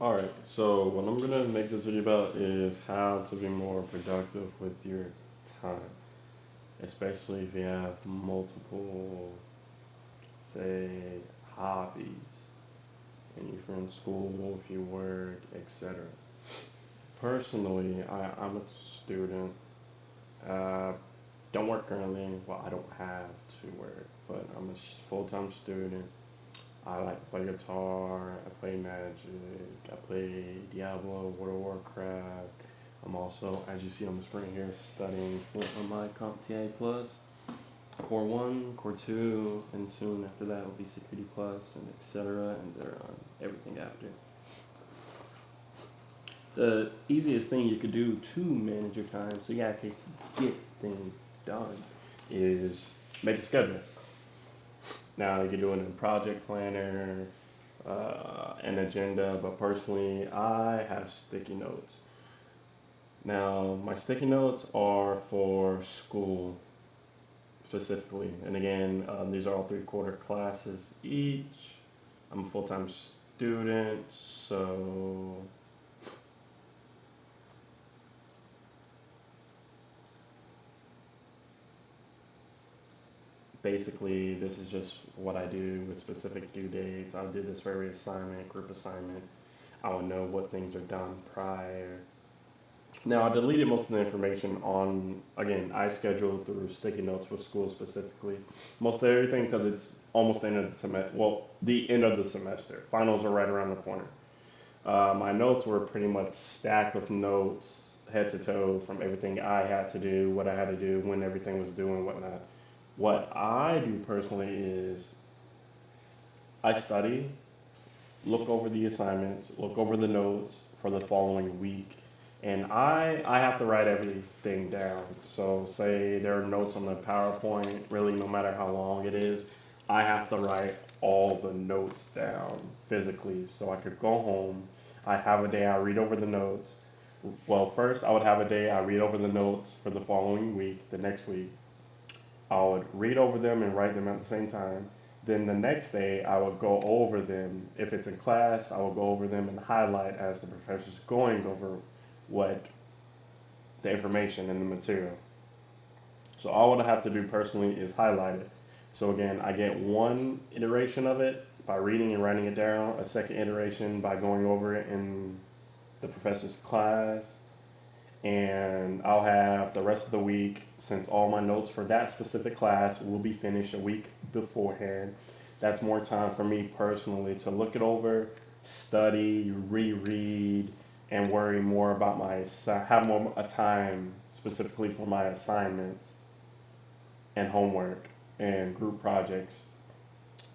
All right, so what I'm gonna make this video about is how to be more productive with your time, especially if you have multiple, say, hobbies, and if you're in school, if you work, etc. Personally, I'm a student. Uh, don't work currently. Well, I don't have to work, but I'm a full-time student. I like to play guitar, I play Magic, I play Diablo, World of Warcraft. I'm also, as you see on the screen here, studying for my CompTIA Plus, Core 1, Core 2, and soon after that will be Security Plus, and etc. And there on everything after. The easiest thing you could do to manage your time, so you actually get things done, is make a schedule. Now you can do it in a project planner, an agenda, but personally, I have sticky notes. Now, my sticky notes are for school specifically, and again, these are all 3-quarter classes each. I'm a full time student, so basically, this is just what I do with specific due dates. I'll do this for every assignment, group assignment. I will know what things are done prior. Now, I deleted most of the information on, again, I scheduled through sticky notes for school specifically. Most of everything because it's almost the end of the semester. Well, the end of the semester. Finals are right around the corner. My notes were pretty much stacked with notes, head to toe, from everything I had to do, what I had to do, when everything was due, and whatnot. What I do personally is I study, look over the assignments, look over the notes for the following week, and I have to write everything down. So say there are notes on the PowerPoint, really no matter how long it is, I have to write all the notes down physically so I could go home. I have a day I read over the notes. Well, first I would have a day I read over the notes for the following week, the next week. I would read over them and write them at the same time. Then the next day, I would go over them. If it's in class, I will go over them and highlight as the professor's going over what the information and the material. So all what I have to do personally is highlight it. So again, I get one iteration of it by reading and writing it down, a second iteration by going over it in the professor's class, and I'll have the rest of the week, since all my notes for that specific class will be finished a week beforehand. That's more time for me personally to look it over, study, reread, and worry more about have more a time specifically for my assignments and homework and group projects.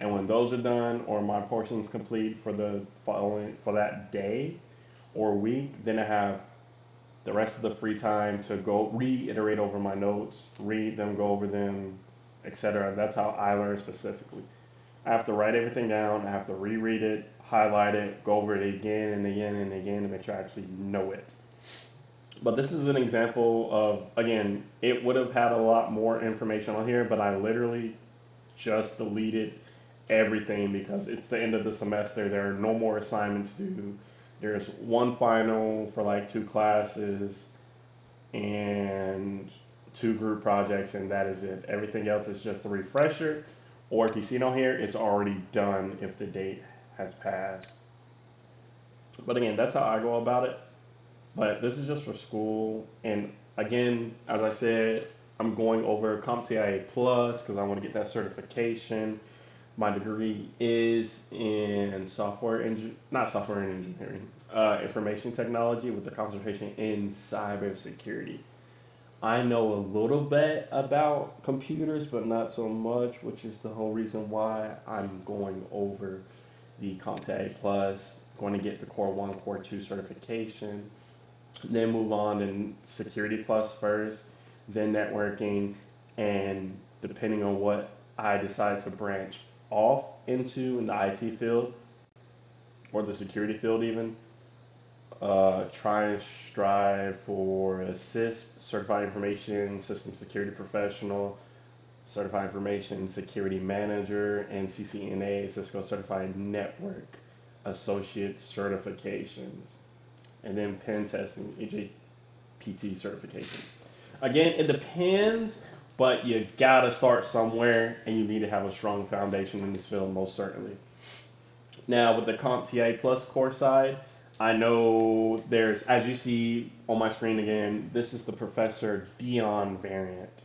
And when those are done or my portion is complete for the following for that day or week, then I have the rest of the free time to go reiterate over my notes, read them, go over them, etc. That's how I learn specifically. I have to write everything down. I have to reread it, highlight it, go over it again and again and again to make sure I actually know it. But this is an example of, again, it would have had a lot more information on here, but I literally just deleted everything because it's the end of the semester. There are no more assignments due. There's one final for like 2 classes and 2 group projects, and that is it. Everything else is just a refresher, or if you see it on here, it's already done if the date has passed. But again, that's how I go about it. But this is just for school, and again, as I said, I'm going over CompTIA Plus because I want to get that certification. My degree is in not software engineering, information technology with a concentration in cybersecurity. I know a little bit about computers, but not so much, which is the whole reason why I'm going over the CompTIA Plus, going to get the Core 1, Core 2 certification, then move on to Security Plus first, then networking, and depending on what I decide to branch off into in the IT field or the security field even, try and strive for a CISP, Certified Information System Security Professional, Certified Information Security Manager, and CCNA, Cisco Certified Network. associate certifications, and then pen testing, EJPT certifications. Again, it depends, but you gotta start somewhere, and you need to have a strong foundation in this field, most certainly. Now, with the CompTIA Plus course side, I know there's, as you see on my screen again, this is the Professor Dion variant.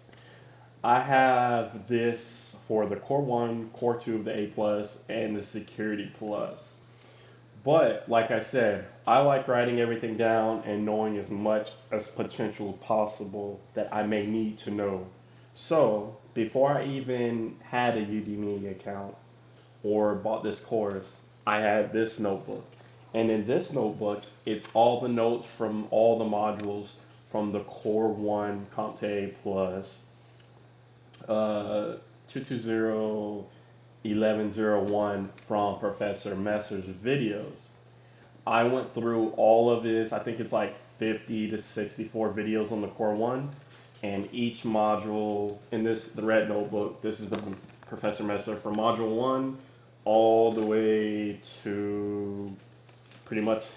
I have this for the Core 1, Core 2 of the A Plus, and the Security Plus. But, like I said, I like writing everything down and knowing as much as potential possible that I may need to know. So, before I even had a Udemy account or bought this course, I had this notebook. And in this notebook, it's all the notes from all the modules from the Core 1 CompTIA Plus, 220 1101 from Professor Messer's videos. I went through all of this. I think it's like 50 to 64 videos on the Core 1. And each module in this, the red notebook, this is the Professor Messer for Module 1 all the way to pretty much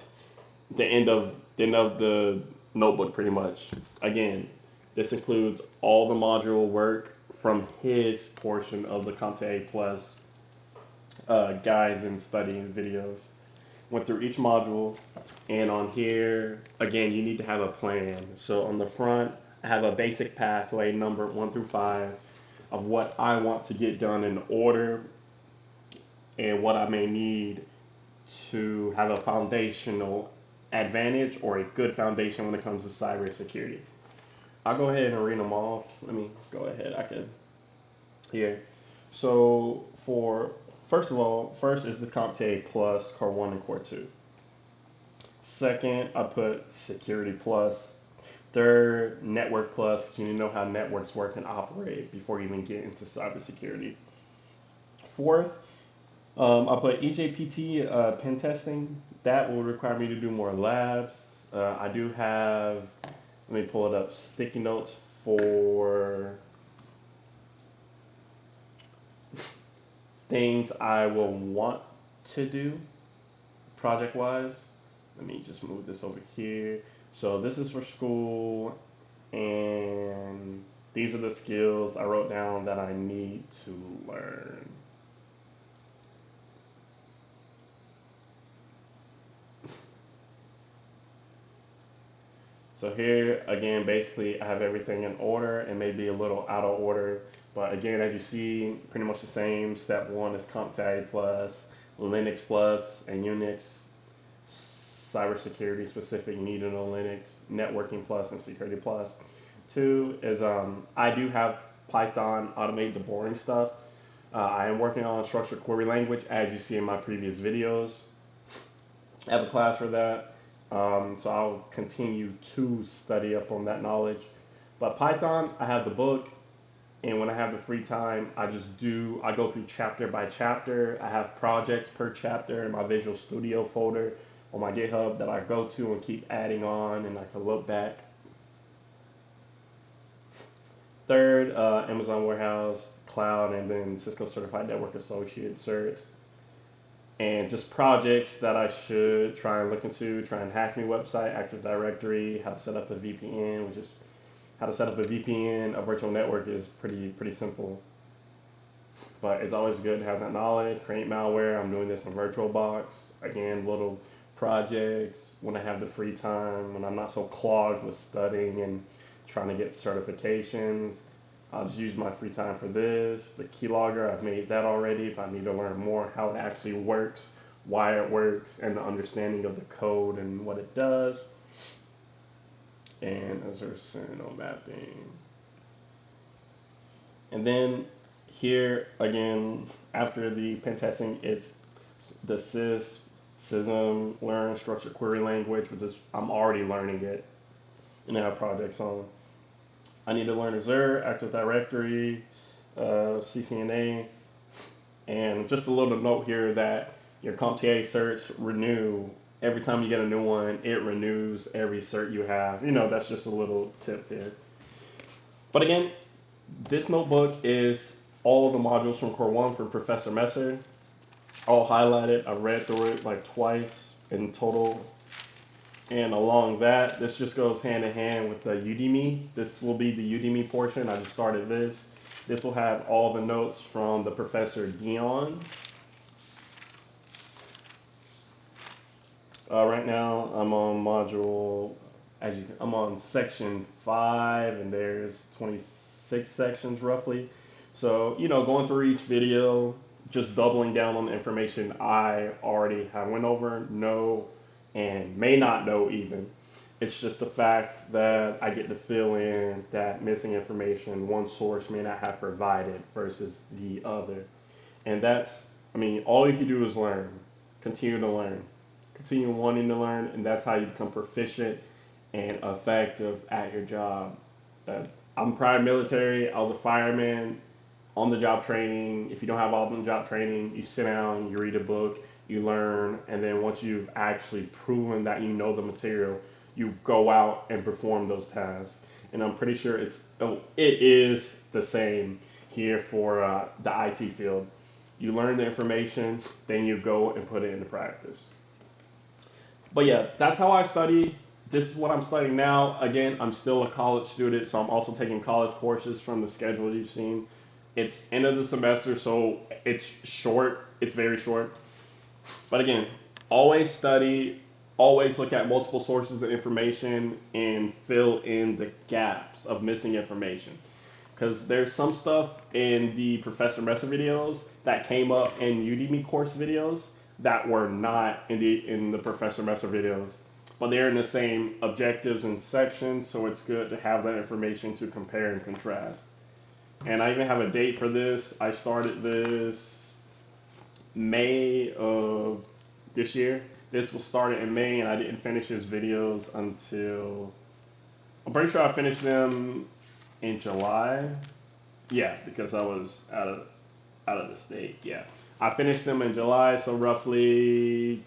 the notebook pretty much. Again, this includes all the module work from his portion of the CompTIA Plus guides and studying videos. Went through each module, and on here, again, you need to have a plan. So on the front, I have a basic pathway number 1 through 5 of what I want to get done in order and what I may need to have a foundational advantage or a good foundation when it comes to cybersecurity. I'll go ahead and read them off. Let me go ahead. I could here. So for first of all, first is the CompTIA Plus Core 1 and Core 2. Second, I put Security Plus. Third, Network Plus, because you need to know how networks work and operate before you even get into cybersecurity. Fourth, I put EJPT pen testing. That will require me to do more labs. I do have, let me pull it up, sticky notes for things I will want to do project wise. Let me just move this over here. So this is for school, and these are the skills I wrote down that I need to learn. So here, again, basically I have everything in order and maybe a little out of order. But again, as you see, pretty much the same. Step 1 is CompTIA Plus, Linux Plus, and Unix. Cybersecurity specific, you need to know Linux, Networking Plus, and Security Plus. 2 is I do have Python automate the boring stuff. I am working on structured query language, as you see in my previous videos. I have a class for that. So I'll continue to study up on that knowledge. But Python, I have the book, and when I have the free time, I go through chapter by chapter. I have projects per chapter in my Visual Studio folder on my GitHub that I go to and keep adding on, and I can look back. Third, Amazon Warehouse, Cloud, and then Cisco Certified Network Associate certs. And just projects that I should try and look into, try and hack new website, Active Directory, how to set up a VPN, which is how to set up a VPN. A virtual network is pretty simple. But it's always good to have that knowledge. Create malware. I'm doing this in VirtualBox. Again, little projects when I have the free time, when I'm not so clogged with studying and trying to get certifications. I'll just use my free time for this. The keylogger, I've made that already. If I need to learn more how it actually works, why it works, and the understanding of the code and what it does. And Azure Sentinel mapping. And then here, again, after the pen testing, it's the SISM, learn structured query language, which is, I'm already learning it, and I have projects on. I need to learn Azure, Active Directory, CCNA, and just a little note here that your CompTIA certs renew every time you get a new one. It renews every cert you have. That's just a little tip there. But again, this notebook is all the modules from Core 1 from Professor Messer. all highlighted. I read through it like twice in total. And along that, this just goes hand in hand with the Udemy. This will be the Udemy portion. I just started this. This will have all the notes from the Professor Dion. Right now, I'm on I'm on section 5, and there's 26 sections roughly. So, going through each video, just doubling down on the information I already have went over, know, and may not know even. It's just the fact that I get to fill in that missing information one source may not have provided versus the other. And all you can do is learn, continue to learn, continue wanting to learn, and that's how you become proficient and effective at your job. I'm prior military, I was a fireman, on the job training. If you don't have on the job training, you sit down, you read a book, you learn, and then once you've actually proven that you know the material, you go out and perform those tasks. And I'm pretty sure it is the same here for the IT field. You learn the information, then you go and put it into practice. But yeah, that's how I study. This is what I'm studying now. Again, I'm still a college student, so I'm also taking college courses from the schedule you've seen. It's end of the semester, so it's short. It's very short. But again, always study, always look at multiple sources of information and fill in the gaps of missing information. Because there's some stuff in the Professor Messer videos that came up in Udemy course videos that were not in the Professor Messer videos. But they're in the same objectives and sections, so it's good to have that information to compare and contrast. And I even have a date for this. I started this May of this year. This was started in May, and I didn't finish his videos until, I'm pretty sure I finished them in July. Yeah, because I was out of the state. Yeah, I finished them in July, so roughly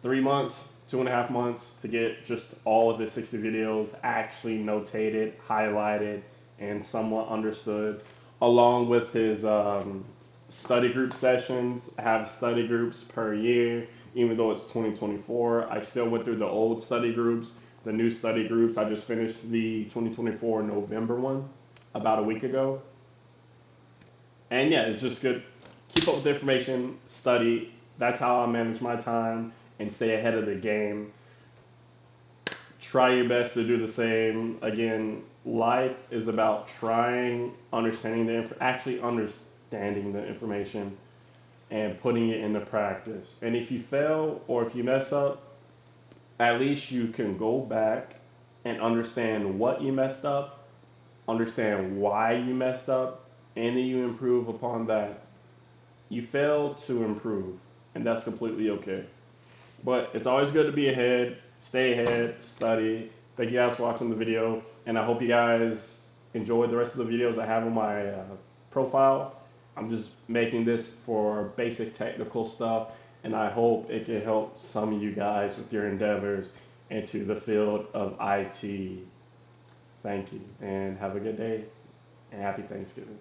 3 months, 2.5 months to get just all of the 60 videos actually notated, highlighted, and somewhat understood, along with his study group sessions. I have study groups per year, even though it's 2024. I still went through the old study groups, the new study groups. I just finished the 2024 November one about a week ago. And yeah, it's just good. Keep up with the information, study. That's how I manage my time and stay ahead of the game. Try your best to do the same. Again, life is about actually understanding the information and putting it into practice. And if you fail or if you mess up, at least you can go back and understand what you messed up, understand why you messed up, and then you improve upon that. You fail to improve, and that's completely okay. But it's always good to be ahead, stay ahead, study. Thank you guys for watching the video, and I hope you guys enjoyed the rest of the videos I have on my profile. I'm just making this for basic technical stuff, and I hope it can help some of you guys with your endeavors into the field of IT. Thank you, and have a good day, and happy Thanksgiving.